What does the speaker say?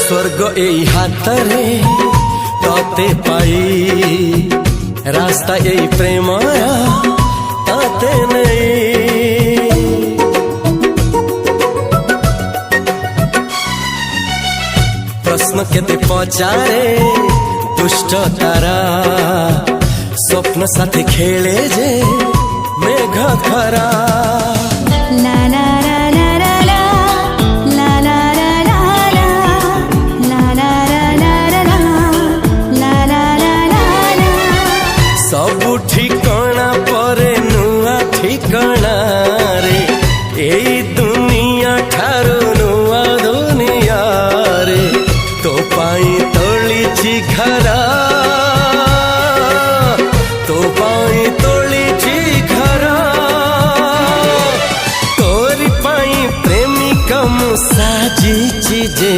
स्वर्ग एई हातरे तते पाई रास्ता एई प्रेमया ताते नहीं। प्रश्न केते पचारे दुष्ट तारा स्वप्न साथी खेले जे मेघ खरा। ला ला ला ला ला ला ला ला ला ला ला ला ला ला ला। सबु ठिकाना परे नुआ ठिकाना रे एई दुनिया ठारू नुआ दुनिया रे। तो पाई तोलिछि घरा तो पाई तोलिछि घरा तोरी पाई प्रेमिका मु साजिछि जे।